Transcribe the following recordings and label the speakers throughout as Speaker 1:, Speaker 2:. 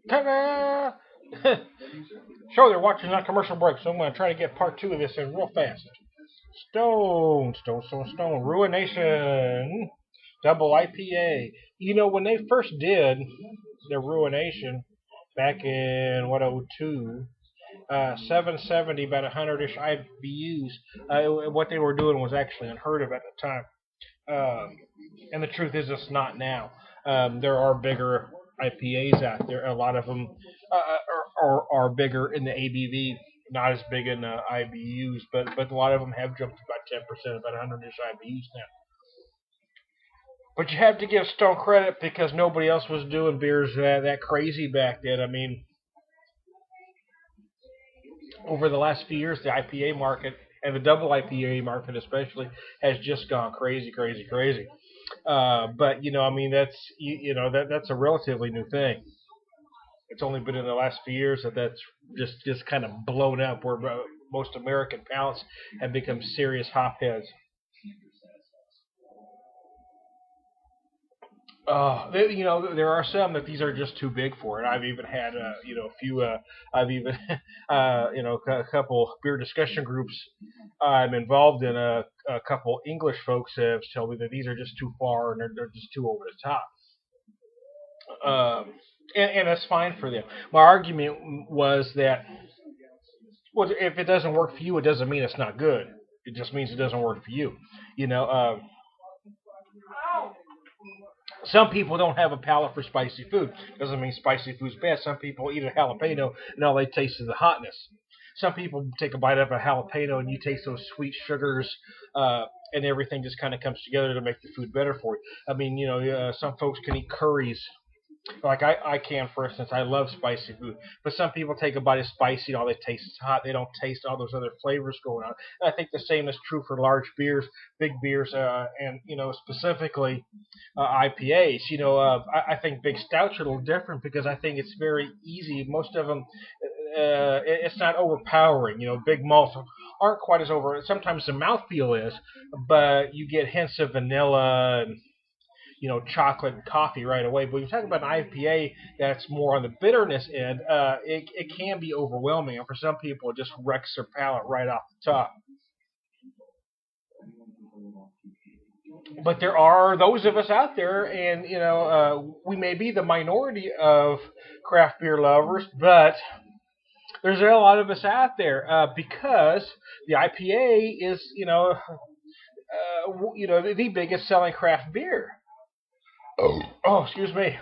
Speaker 1: Ta-da! Show they're watching that commercial break, so I'm going to try to get part two of this in real fast. Stone. Ruination. Double IPA. You know, when they first did their Ruination back in, what, '02, 770, about 100-ish IBUs, what they were doing was actually unheard of at the time. And the truth is, it's not now. There are bigger IPAs out there. A lot of them are bigger in the ABV, not as big in the IBUs, but a lot of them have jumped about 10%, about 100-ish IBUs now. But you have to give Stone credit because nobody else was doing beers that crazy back then. I mean, over the last few years, the IPA market and the double IPA market especially has just gone crazy. But you know, I mean, that's a relatively new thing. It's only been in the last few years that's just kind of blown up, where most American palates have become serious hopheads. There are some that these are just too big for it. I've even had, a few. I've even, a couple beer discussion groups I'm involved in. A couple English folks have told me that these are just too far and they're just too over the top. And that's fine for them. My argument was that, well, if it doesn't work for you, it doesn't mean it's not good. It just means it doesn't work for you. You know, some people don't have a palate for spicy food. Doesn't mean spicy food's bad. Some people eat a jalapeno and all they taste is the hotness. Some people take a bite of a jalapeno and you taste those sweet sugars, and everything just kind of comes together to make the food better for you. I mean, some folks can eat curries like I can, for instance. I love spicy food, but some people take a bite of spicy and all they taste is hot. They don't taste all those other flavors going on. And I think the same is true for large beers, big beers, and specifically IPAs. I think big stouts are a little different because I think it's very easy. Most of them, it's not overpowering. Big malts aren't quite as over. Sometimes the mouthfeel is, but you get hints of vanilla and chocolate and coffee right away. But when you talk about an IPA that's more on the bitterness end, it can be overwhelming, and for some people, it just wrecks their palate right off the top. But there are those of us out there, and we may be the minority of craft beer lovers, but there's a lot of us out there because the IPA is, the biggest selling craft beer. Oh, excuse me.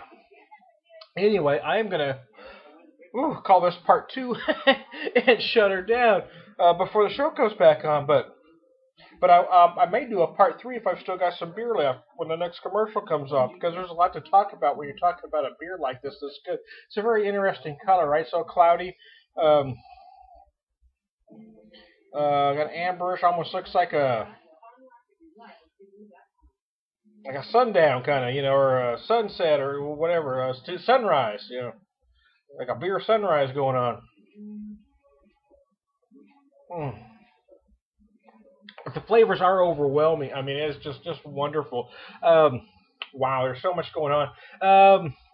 Speaker 1: Anyway, I am gonna call this part two and shut her down before the show comes back on. But I may do a part three if I've still got some beer left when the next commercial comes on, because there's a lot to talk about when you're talking about a beer like this that's good. It's a very interesting color, right? So cloudy. Um, got amberish, almost looks like a sundown kind of, or a sunset or whatever, sunrise, like a beer sunrise going on. Mm. But the flavors are overwhelming. I mean, it's just wonderful. Wow, there's so much going on.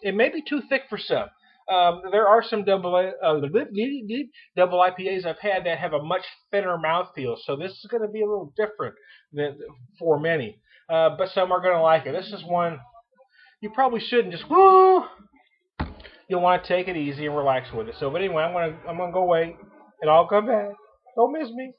Speaker 1: It may be too thick for some. There are some double IPAs I've had that have a much thinner mouthfeel, so this is going to be a little different than for many. But some are going to like it. This is one you probably shouldn't just woo. You'll want to take it easy and relax with it. So, but anyway, I'm gonna go away and I'll come back. Don't miss me.